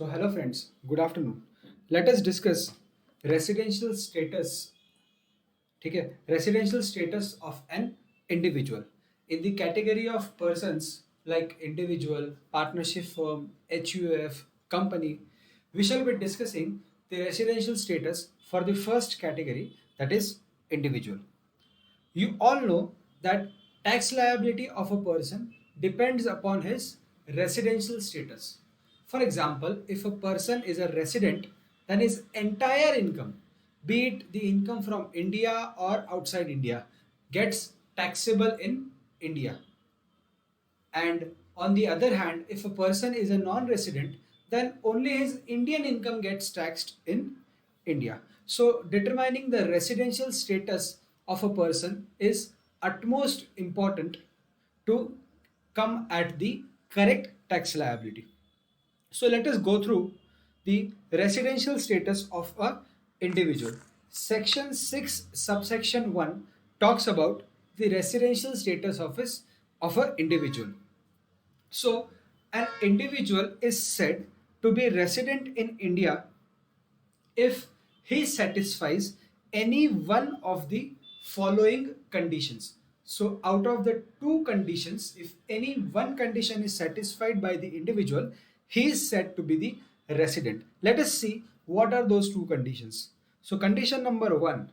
So, hello friends, good afternoon. Let us discuss residential status, ठीक है? Residential status of an individual in the category of persons like individual, partnership firm, HUF, company. We shall be discussing the residential status for the first category, that is individual. You all know that tax liability of a person depends upon his residential status. For example, if a person is a resident, then his entire income, be it the income from India or outside India, gets taxable in India. And on the other hand, if a person is a non resident, then only his Indian income gets taxed in India. So, determining the residential status of a person is utmost important to come at the correct tax liability. So let us go through the residential status of a individual. Section 6 subsection 1 talks about the residential status of an individual. So an individual is said to be resident in India if he satisfies any one of the following conditions. So, out of the two conditions, if any one condition is satisfied by the individual, he is said to be the resident. Let us see what are those two conditions. So, condition number one,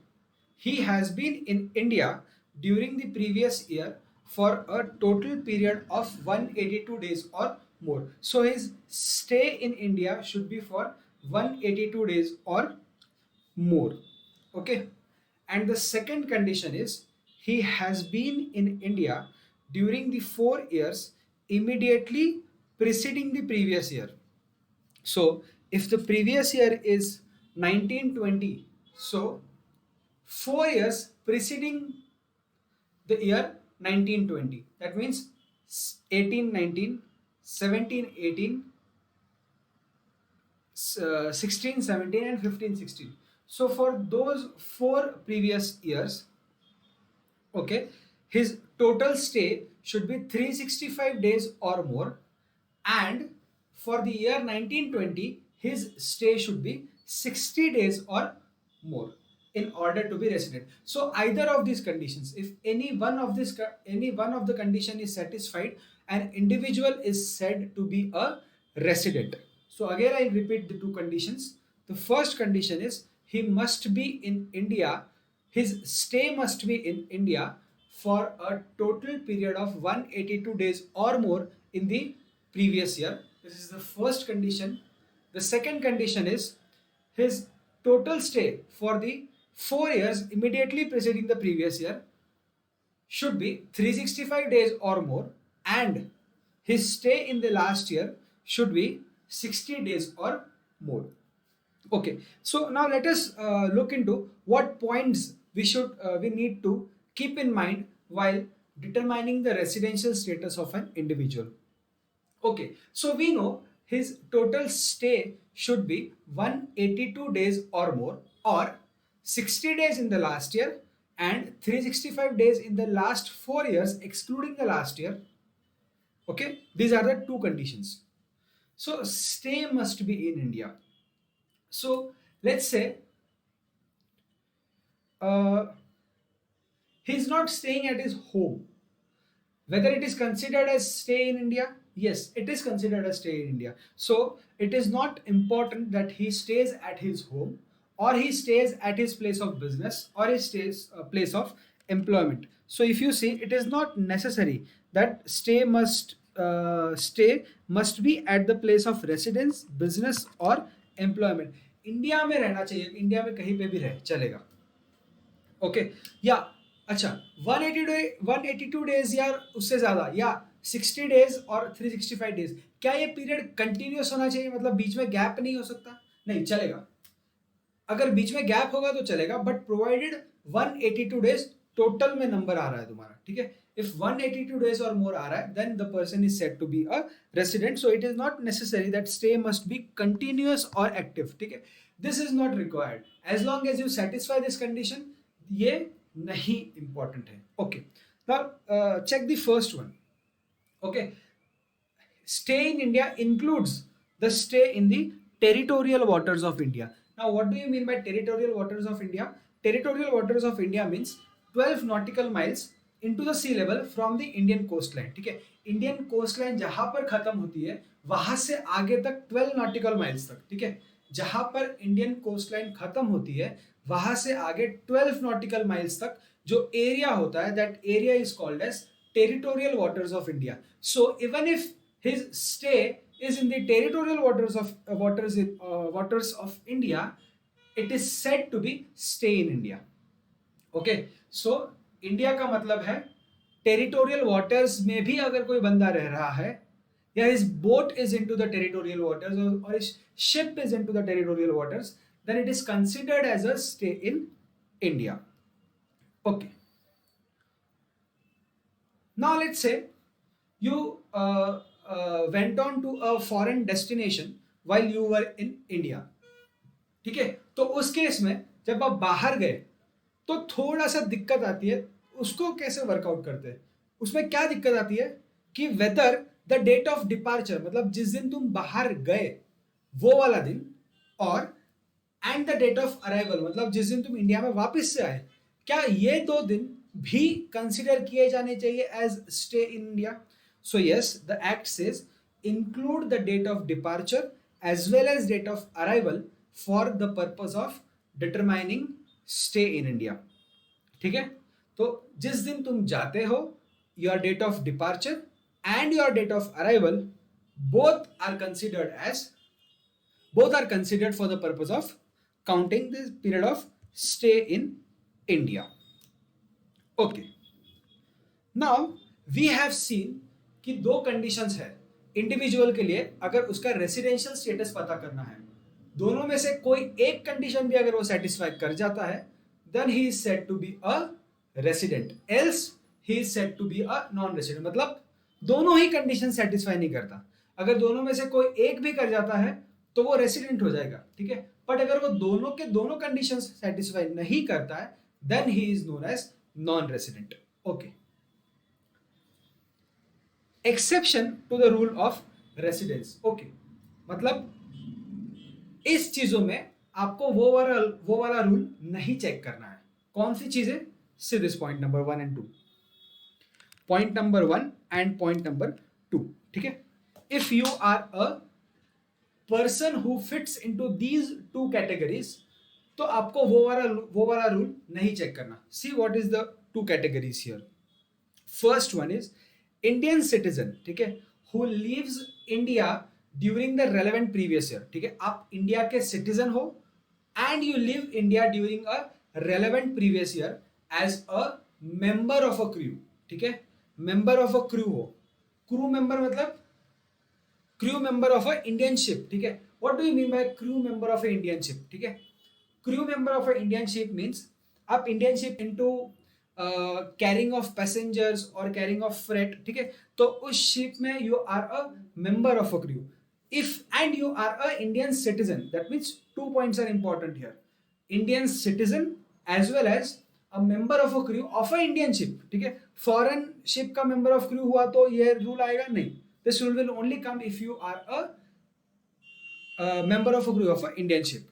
he has been in India during the previous year for a total period of 182 days or more. So his stay in India should be for 182 days or more. Okay. And the second condition is he has been in India during the 4 years immediately preceding the previous year. So if the previous year is 1920, so 4 years preceding the year 1920. That means 1819, 1718, 16, 17, and 15, 16. So for those four previous years, okay, his total stay should be 365 days or more, and for the year 1920 his stay should be 60 days or more in order to be resident. So either of these conditions, if any one of the condition is satisfied, an individual is said to be a resident. So again I repeat the two conditions. The first condition is he must be in India, his stay must be in India for a total period of 182 days or more in the previous year. This is the first condition. The second condition is his total stay for the 4 years immediately preceding the previous year should be 365 days or more, and his stay in the last year should be 60 days or more. Okay, so now let us look into what points we need to keep in mind while determining the residential status of an individual. Okay, so we know his total stay should be 182 days or more, or 60 days in the last year and 365 days in the last 4 years, excluding the last year. Okay, these are the two conditions. So, stay must be in India. So, let's say uh, he's not staying at his home. Whether it is considered as stay in India? Yes, it is considered as stay in India. So it is not important that he stays at his home, or he stays at his place of business, or he stays a place of employment. So if you see, it is not necessary that stay must be at the place of residence, business or employment. India में रहना चाहिए, India में कहीं पे भी रहे चलेगा. Okay, या अच्छा 182 डेज या उससे ज्यादा, या 60 डेज और 365 डेज, क्या ये पीरियड कंटिन्यूस होना चाहिए? मतलब बीच में गैप नहीं हो सकता? नहीं चलेगा. अगर बीच में गैप होगा तो चलेगा, बट प्रोवाइडेड 182 डेज टोटल में नंबर आ रहा है तुम्हारा. ठीक है, if 182 days or more aa raha hai, then the person is said to be a resident. So it is not necessary that stay must be continuous or active. ठीक है, this is not required as long as you satisfy this condition. ये नहीं important है. Okay, now check the first one. Okay, stay in India includes the stay in the territorial waters of India. Now what do you mean by territorial waters of India? Territorial waters of India means 12 nautical miles into the sea level from the Indian coastline. ठीक है, Indian coastline जहां पर खत्म होती है वहां से आगे तक 12 नॉटिकल माइल्स तक. ठीक है, जहां पर इंडियन कोस्टलाइन खत्म होती है वहां से आगे 12 नॉटिकल माइल्स तक जो एरिया होता है, that area is called as territorial waters of India. So even if his stay is in the territorial waters of India, it is said to be stay in India. Okay, so India का मतलब है territorial waters में भी अगर कोई बंदा रह रहा है, या his boat is into the territorial waters, or his ship is into the territorial waters, then it is considered as a stay in India. Okay, now let's say you went on to a foreign destination while you were in India. ठीक है, तो उस case में जब आप बाहर गए तो थोड़ा सा दिक्कत आती है. उसको कैसे वर्कआउट करते हैं, उसमें क्या दिक्कत आती है कि whether the date of departure, मतलब जिस दिन तुम बाहर गए वो वाला दिन, और and the date of arrival, मतलब जिस दिन तुम इंडिया में वापस से आए, क्या ये 2 दिन भी कंसिडर किए जाने चाहिए as stay in India? So yes, the act says include the date of departure as well as date of arrival for the purpose of determining stay in India. ठीक है, तो जिस दिन तुम जाते हो, your date of departure and your date of arrival both are considered for the purpose of counting this period of stay in India. Okay, now we have seen कि 2 conditions है इंडिविजुअल के लिए अगर उसका रेसिडेंशियल स्टेटस पता करना है. दोनों में से कोई एक कंडीशन भी अगर वो सेटिस्फाई कर जाता है, then he is said to be a resident, else he is said to be a non resident. मतलब दोनों ही कंडीशन सेटिस्फाई नहीं करता. अगर दोनों में से कोई एक भी कर जाता है तो वो रेसिडेंट हो जाएगा. ठीक है, बट अगर वो दोनों के दोनों कंडीशन सेटिस्फाई नहीं करता है, then he is known as non resident. Okay, exception to the rule of residence. Okay, मतलब इस चीजों में आपको वो वाला रूल नहीं चेक करना है. कौन सी चीजें? See this point number 1 and 2. Point number 1 and point number 2. ठीक है, if you are a person who fits into these 2 categories, तो आपको वो वाला रूल नहीं चेक करना. See what is the 2 categories here. First one is Indian citizen. ठीक है, who lives India during the relevant previous year. ठीक है, आप इंडिया के सिटीजन हो and you live India during a relevant previous year as a member of a crew. ठीक है, member of a crew हो. क्रू मेंबर मतलब crew member of a Indian ship. ठीक है, what do you mean by crew member of a Indian ship? ठीक है, crew member of a Indian ship means आप Indian ship into carrying of passengers और carrying of freight. ठीक है, तो उस शिप में you are a member of a crew. If and you are a Indian citizen, that means 2 points are important here. Indian citizen as well as a member of a crew of a Indian ship. ठीक है, foreign ship का member of crew हुआ तो ये rule आएगा नहीं. This rule will only come if you are a member of a crew of a Indian ship.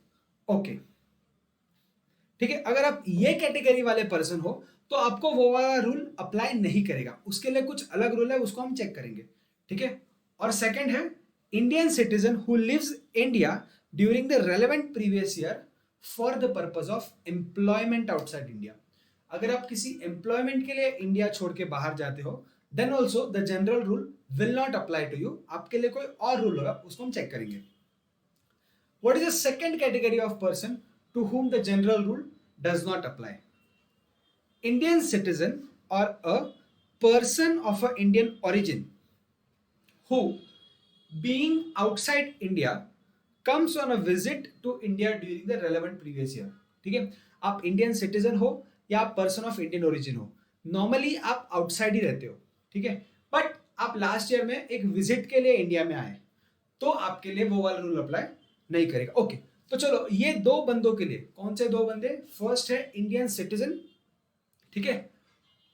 Okay, ठीक है, अगर आप ये कैटेगरी वाले पर्सन हो तो आपको वो वाला रूल अप्लाई नहीं करेगा. उसके लिए कुछ अलग रूल है, उसको हम चेक करेंगे. ठीक है, और सेकंड है Indian citizen who lives India during the relevant previous year for the purpose of employment outside India. अगर आप किसी एम्प्लॉयमेंट के लिए इंडिया छोड़ के बाहर जाते हो, then also the general rule will not apply to you. आपके लिए कोई और रूल होगा, उसको हम चेक करेंगे. What is the second category of person to whom the general rule does not apply? Indian citizen or a person of an Indian origin who, being outside India, comes on a visit to India during the relevant previous year. ठीक है, आप Indian citizen हो या आप person of Indian origin हो, normally आप outside he रहते हो. ठीक है, बट आप लास्ट ईयर में एक विजिट के लिए इंडिया में आए तो आपके लिए वो वाला रूल अप्लाई नहीं करेगा. ओके, तो चलो ये 2 बंदों के लिए, कौन से 2 बंदे? फर्स्ट है इंडियन सिटीजन. ठीक है,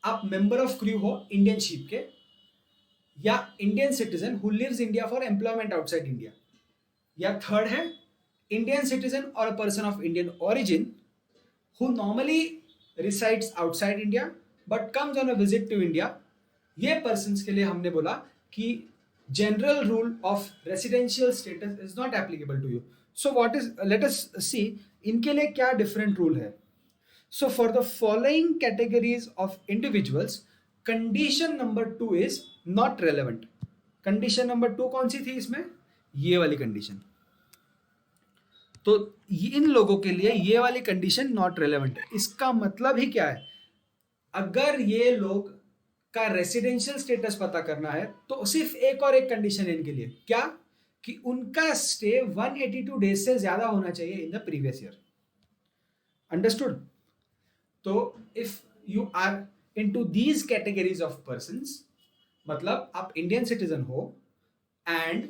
आप मेंबर ऑफ क्रू हो इंडियन शिप के, या Indian citizen who lives India for employment outside India. या थर्ड है इंडियन सिटीजन और a person of Indian origin who normally resides outside India but comes on a visit to India. ये persons के लिए हमने बोला कि general rule of residential status is not applicable to you. So what is, let us see इनके लिए क्या different rule है. So for the following categories of individuals, condition number 2 is not relevant. Condition number 2 कौन सी थी इसमें? ये वाली condition. तो इन लोगों के लिए ये वाली कंडीशन नॉट रेलेवेंट है. इसका मतलब ही क्या है? अगर ये लोग का रेसिडेंशियल स्टेटस पता करना है तो सिर्फ एक और एक कंडीशन है इनके लिए. क्या? कि उनका स्टे 182 डेज से ज्यादा होना चाहिए in the previous year. Understood? तो if you are into these categories of persons, मतलब आप इंडियन सिटीजन हो and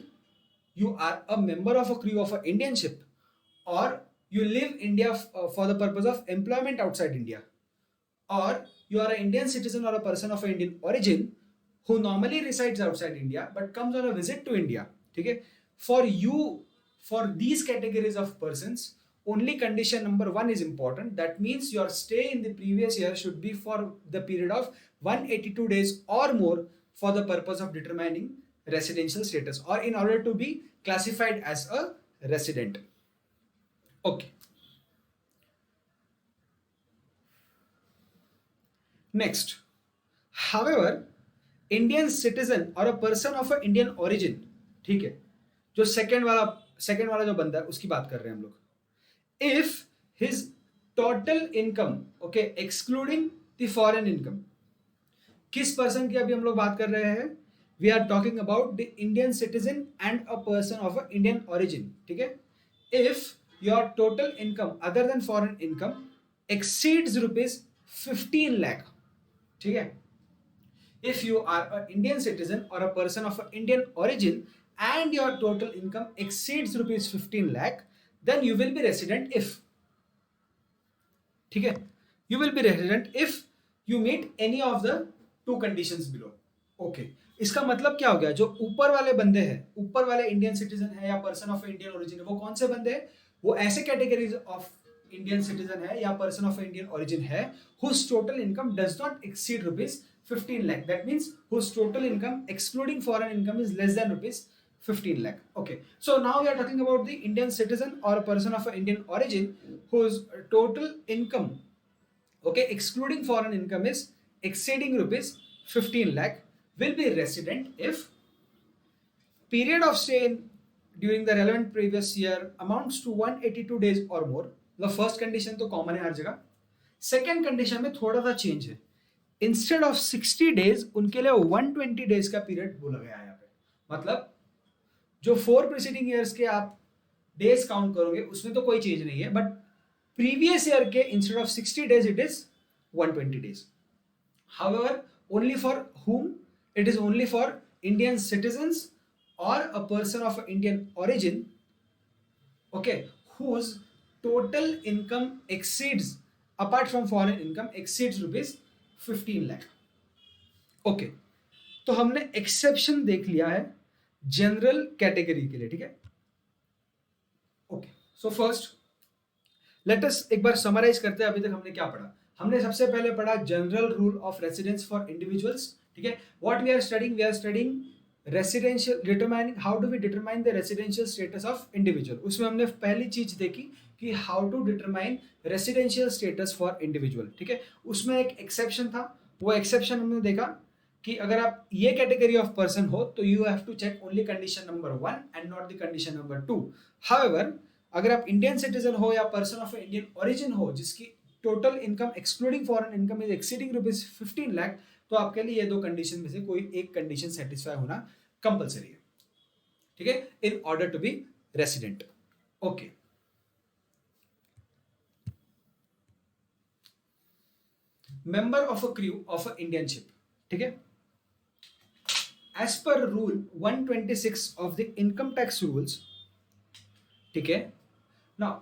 you are a member of a crew of a Indian ship, or you live India for the purpose of employment outside India, or you are an Indian citizen or a person of Indian origin who normally resides outside India but comes on a visit to India. ठीक है? For you, for these categories of persons, only condition number 1 is important. That means your stay in the previous year should be for the period of 182 days or more for the purpose of determining residential status, or in order to be classified as a resident. Okay. Next, however, Indian citizen or a person of a Indian origin, ठीक है, जो second वाला जो बंदा है उसकी बात कर रहे हैं हम लोग. If his total income, okay, excluding the foreign income, किस पर्सन की अभी हम लोग बात कर रहे हैं? We are talking about the Indian citizen and a person of a Indian origin. ठीक है? If your total income other than foreign income exceeds rupees 15 lakh, ठीक है? If you are an Indian citizen or a person of Indian origin and your total income exceeds rupees 15 lakh, then you will be resident if, ठीक है? You will be resident if you meet any of the two conditions below. Okay. इसका मतलब क्या हो गया? जो ऊपर वाले बंदे हैं, ऊपर वाले इंडियन सिटीजन है या पर्सन ऑफ इंडियन ओरिजिन है, वो कौन से बंदे हैं? वो ऐसे कैटेगरीज ऑफ इंडियन सिटीजन है या पर्सन ऑफ इंडियन ओरिजिन है whose total income does not exceed rupees 15 lakh. That means whose total income excluding foreign income is less than rupees 15 lakh. Okay, so now we are talking about the Indian citizen or a person of Indian origin whose total income, okay, excluding foreign income is exceeding rupees 15 lakh, will be resident if period of stay in during the relevant previous year amounts to 182 days or more. The first condition तो common है हर जगह. Second condition में थोड़ा सा change है. Instead of 60 days उनके लिए 120 days का पीरियड बोला गया है यहाँ पे. मतलब जो 4 प्रीसीडिंग ईयर्स के आप डेज काउंट करोगे उसमें तो कोई चेंज नहीं है, बट प्रीवियस ईयर के instead of 60 days it is 120 days. However only for whom? It is only for Indian citizens or a person of Indian origin, okay, whose total income exceeds, apart from foreign income, exceeds rupees 15 lakh. Okay, तो हमने exception देख लिया है general category के लिए. ठीक है? Okay, so first let us एक बार समराइज करते हैं. अभी तक हमने क्या पढ़ा? हमने सबसे पहले पढ़ा general rule of residence for individuals. ठीक है? What we are studying residential, determining how do we determine the residential status of individual. उसमें हमने पहली चीज देखी कि how to determine residential status for individual. ठीक है? उसमें एक एक्सेप्शन था. वो एक्सेप्शन हमने देखा कि अगर आप ये कैटेगरी ऑफ पर्सन हो तो you have to check only condition number 1 and not the condition number 2. However अगर आप इंडियन सिटीजन हो या पर्सन ऑफ इंडियन ओरिजिन हो जिसकी total income excluding foreign income is exceeding rupees 15 lakh, तो आपके लिए ये दो कंडीशन में से कोई एक कंडीशन सेटिस्फाई होना कंपलसरी है. ठीक है? In order to be resident. Okay, member of a crew of a Indian ship. ठीक है? As per rule 126 of the income tax rules. ठीक है? Now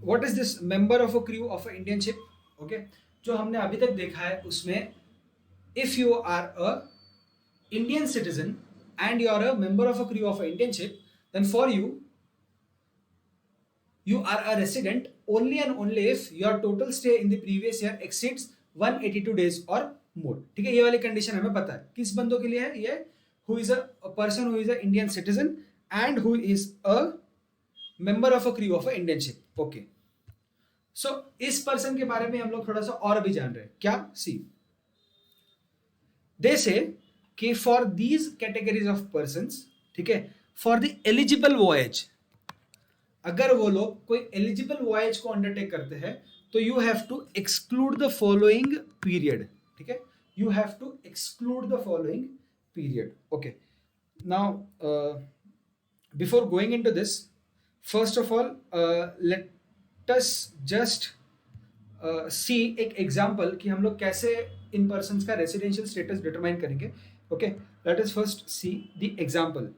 what is this member of a crew of a Indian ship? Okay, जो हमने अभी तक देखा है उसमें if you are a Indian citizen and you are a member of a crew of an Indian ship, then for you you are a resident only and only if your total stay in the previous year exceeds 182 days or more. ठीक है, ये वाली condition हमें पता है किस बंदों के लिए है ये, who is a person who is a Indian citizen and who is a member of a crew of a Indian ship. Okay, so इस पर्सन के बारे में हम लोग थोड़ा सा और भी जान रहे हैं क्या. सी दे से कि for these categories of persons, ठीक है, फॉर द एलिजिबल वॉयज, अगर वो लोग कोई एलिजिबल वॉयज को अंडरटेक करते हैं तो you have to exclude the following period. ठीक है, you have to exclude the following period. Okay, now before going into this, first of all let us just see एक एग्जाम्पल कि हम लोग कैसे इन पर्सन का रेसिडेंशियल स्टेटस डिटरमाइन करेंगे. Okay, let us first see the example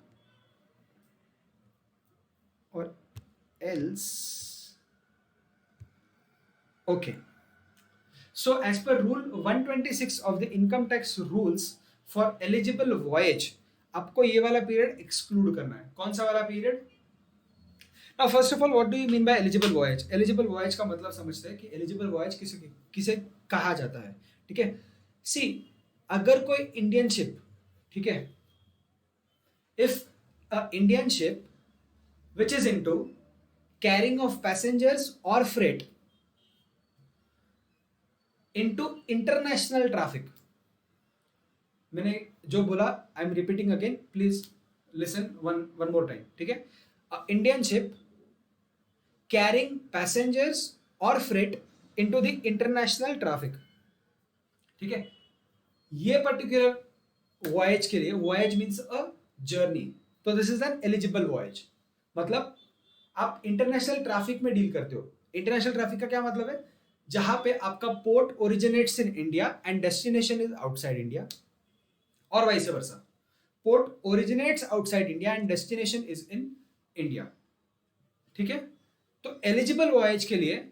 और else. Okay, so as per rule 126 of the income tax rules, for eligible voyage आपको ये वाला पीरियड एक्सक्लूड करना है. कौन सा वाला period? Now first of all, what do you mean by eligible voyage? Eligible voyage का मतलब समझते हैं कि eligible voyage किसे कहा जाता है. ठीक है, सी अगर कोई इंडियन शिप, ठीक है, if a Indian ship which is into carrying of passengers or freight into international traffic, मैंने जो बोला I am repeating again, please listen one more time. ठीक है, इंडियन शिप कैरिंग पैसेंजर्स और freight into the international traffic. ठीक है, ये particular voyage के लिए, वॉयज मीन्स अ जर्नी, तो this is an eligible voyage. मतलब आप इंटरनेशनल ट्रैफिक में डील करते हो. इंटरनेशनल ट्रैफिक का क्या मतलब है? जहां पे आपका port originates in India and destination is outside India, और vice versa. Port originates outside India and destination is in India. ठीक है, तो एलिजिबल वॉयज के लिए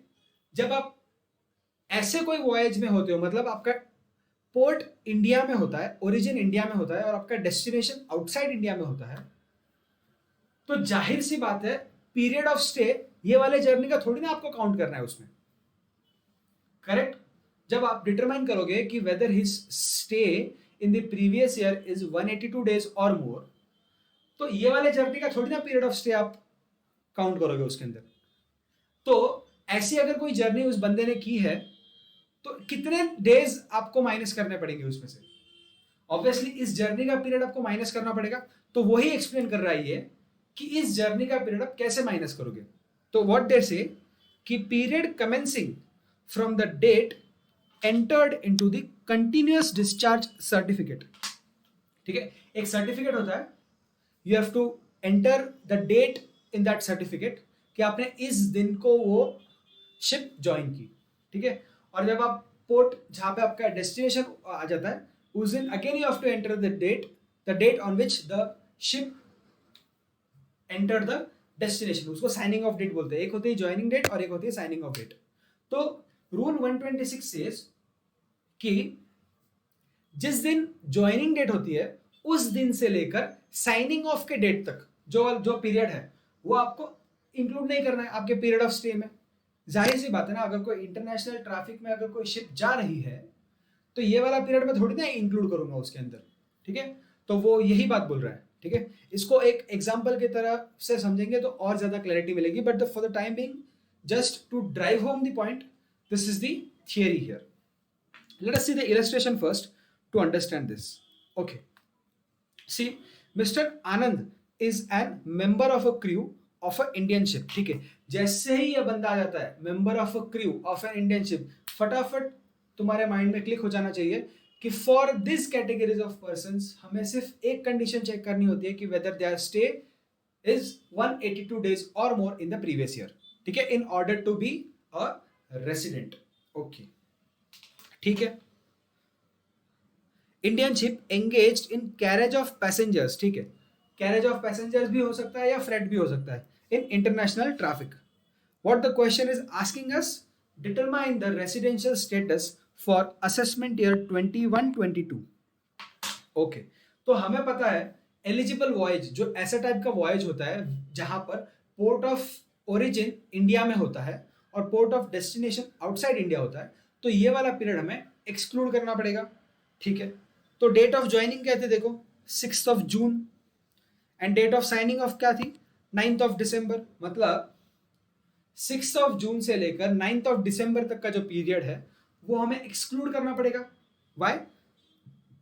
जब आप ऐसे कोई वॉयज में होते हो, मतलब आपका पोर्ट इंडिया में होता है, ओरिजिन इंडिया में होता है और आपका डेस्टिनेशन आउटसाइड इंडिया में होता है, तो जाहिर सी बात है पीरियड ऑफ स्टे ये वाले जर्नी का थोड़ी ना आपको काउंट करना है उसमें. करेक्ट? जब आप डिटरमाइन करोगे कि weather his stay in the previous year is 182 days और मोर, तो ये वाले जर्नी का थोड़ी ना पीरियड ऑफ स्टे आप काउंट करोगे उसके अंदर. तो ऐसी अगर कोई जर्नी उस बंदे ने की है तो कितने डेज आपको माइनस करने पड़ेंगे उसमें से? ऑब्वियसली इस जर्नी का पीरियड आपको माइनस करना पड़ेगा. तो वही एक्सप्लेन कर रहा है ये कि इस जर्नी का पीरियड आप कैसे माइनस करोगे. तो व्हाट दे से कि period commencing from the date entered into the continuous discharge certificate. ठीक है, एक सर्टिफिकेट होता है, you have to enter the date in that certificate कि आपने इस दिन को वो शिप ज्वाइन की. ठीक है, और जब आप पोर्ट जहां पे आपका डेस्टिनेशन आ जाता है उस दिन again you have to enter the date on which the ship enter the destination. उसको साइनिंग ऑफ डेट बोलते हैं. एक होती है ज्वाइनिंग डेट और एक होती है साइनिंग ऑफ डेट. तो रूल 126 सेज कि जिस दिन ज्वाइनिंग डेट होती है उस दिन से लेकर साइनिंग ऑफ के डेट तक जो पीरियड है वो आपको इंक्लूड नहीं करना है आपके पीरियड ऑफ स्टे में. जाहिर सी बात है ना, अगर कोई इंटरनेशनल ट्रैफिक में अगर कोई शिप जा रही है तो ये वाला पीरियड में थोड़ी ना इंक्लूड करूंगा उसके अंदर. ठीक है, तो वो यही बात बोल रहा है. ठीक है, इसको एक एग्जांपल की तरह से समझेंगे तो और ज्यादा क्लैरिटी मिलेगी. But for the time being, just to drive home the point, this is the theory here. Let us see the illustration first to understand this. Okay, see mister Anand is an member of a crew of a Indian ship. ठीक है, जैसे ही ये बंदा आ जाता है member of a crew of an Indian ship, फटाफट तुम्हारे माइंड में क्लिक हो जाना चाहिए कि for this categories of persons हमें सिर्फ एक कंडीशन चेक करनी होती है कि whether their stay is 182 days और more in the previous year. ठीक है, in order to be a resident. Okay, ठीक है. Indian ship engaged in carriage of passengers. ठीक है, कैरेज ऑफ पैसेंजर्स भी हो सकता है या फ्रेट भी हो सकता है in international traffic. What the question is asking us, determine the residential status for assessment year 21-22. Okay, तो हमें पता है एलिजिबल वॉयज जो ऐसा टाइप का वॉयज होता है जहां पर पोर्ट ऑफ ओरिजिन इंडिया में होता है और port of destination outside India होता है, तो ये वाला पीरियड हमें एक्सक्लूड करना पड़ेगा। ठीक है, तो डेट ऑफ ज्वाइनिंग क्या थे देखो, 6 June, end date of signing off क्या थी, 9 दिसंबर। मतलब 6 जून से लेकर 9 दिसंबर तक का जो पीरियड है वो हमें एक्सक्लूड करना पड़ेगा। वाई?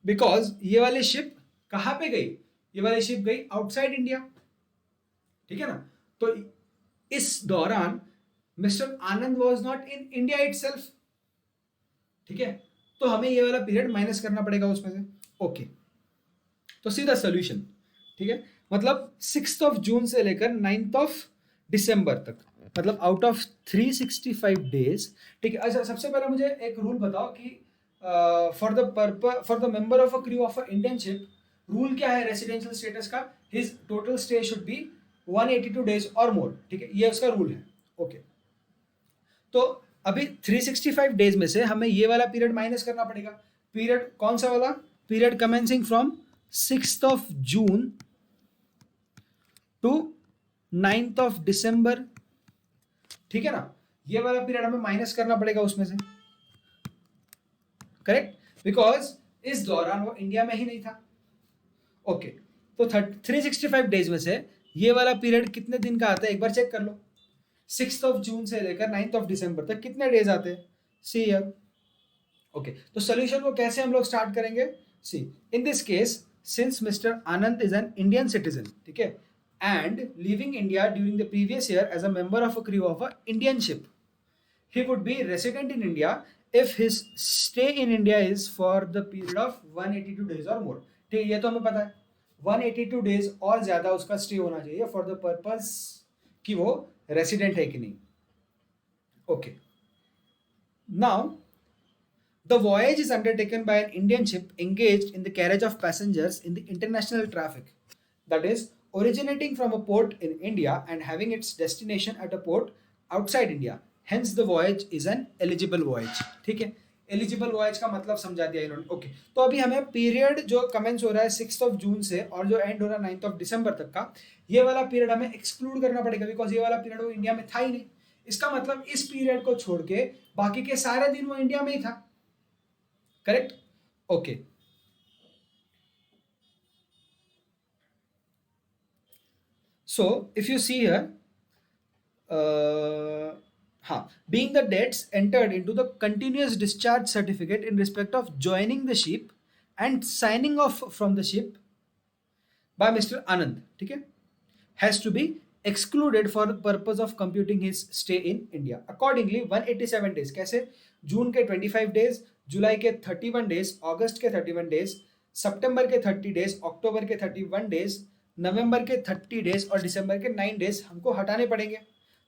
बिकॉज ये वाली शिप कहां पे गई, ये वाली शिप गई आउटसाइड इंडिया। ठीक है ना, तो इस दौरान mister Anand was not in India itself. ठीक है, तो हमें ये वाला पीरियड माइनस करना पड़ेगा उसमें से। ओके, तो सीधा सोल्यूशन। ठीक है, मतलब 6 जून से लेकर 9 दिसंबर तक, मतलब आउट ऑफ 365 डेज। ठीक है, अच्छा सबसे पहले मुझे एक रूल बताओ कि for the member of a crew of a Indian ship, rule क्या है रेसिडेंशियल स्टेटस का, his total stay should be 182 days और मोर। ठीक है, ये उसका रूल है। ओके, तो अभी 365 डेज में से हमें ये वाला पीरियड माइनस करना पड़ेगा। पीरियड कौन सा वाला, period commencing from 6 June to 9 December. ठीक है ना, ये वाला पीरियड हमें माइनस करना पड़ेगा उसमें से। करेक्ट, बिकॉज इस दौरान वो इंडिया में ही नहीं था। ओके, तो 365 डेज में से ये वाला पीरियड कितने दिन का आता है एक बार चेक कर लो। 6 जून से लेकर 9 दिसंबर तक कितने डेज आते हैं, सी हियर। ओके, तो सोल्यूशन को कैसे हम लोग स्टार्ट करेंगे, see in this case since mister Anand is an Indian citizen, ठीक है, and living India during the previous year as a member of a crew of a Indian ship, he would be resident in India if his stay in India is for the period of 182 days or more। ठीक है, ये तो हमें पता है 182 days और ज्यादा उसका स्टे होना चाहिए फॉर द पर्पस कि वो रेसिडेंट है कि नहीं। Okay, now the voyage is undertaken by an Indian ship engaged in the carriage of passengers in the international traffic, that is, originating from a port in India and having its destination at a port outside India. Hence, the voyage is an eligible voyage। ठीक है, eligible voyage का मतलब समझा दिया इन्होंने। Okay, तो अभी हमें पीरियड जो कमेंस हो रहा है 6 जून से और जो एंड हो रहा है 9 दिसंबर तक का, ये वाला पीरियड हमें एक्सक्लूड करना पड़ेगा बिकॉज ये वाला पीरियड वो इंडिया में था ही नहीं। इसका मतलब इस पीरियड को छोड़ के बाकी के सारे दिन वो इंडिया में ही था। Correct, okay, so if you see here, being the dates entered into the continuous discharge certificate in respect of joining the ship and signing off from the ship by Mr. Anand, ठीक है, has to be excluded for the purpose of computing his stay in India। Accordingly 187 days, कैसे, जून के 25 days, जुलाई के 31 days, अगस्त के 31 days, सितंबर के 30 days, अक्टूबर के 31 days, नवंबर के 30 days और दिसंबर के 9 डेज हमको हटाने पड़ेंगे।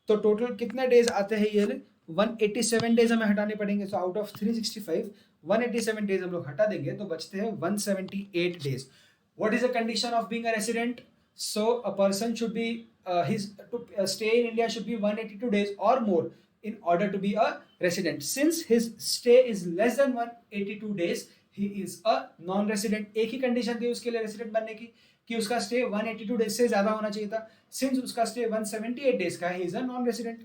तो टोटल कितने डेज आते हैं ये 187 डेज हमें हटाने पड़ेंगे। सो आउट ऑफ 365 187 डेज हम लोग हटा देंगे तो बचते हैं 178 days. What is the condition of being a resident? So a person should be his to stay in India should be 182 days or more in order to be a resident। Since his stay is less than 182 days, he is a non-resident। एक ही condition थी उसके लिए resident बनने की कि उसका stay 182 days से ज्यादा होना चाहिए था। सिंस उसका स्टे 178 डेज का है, he is a non-resident।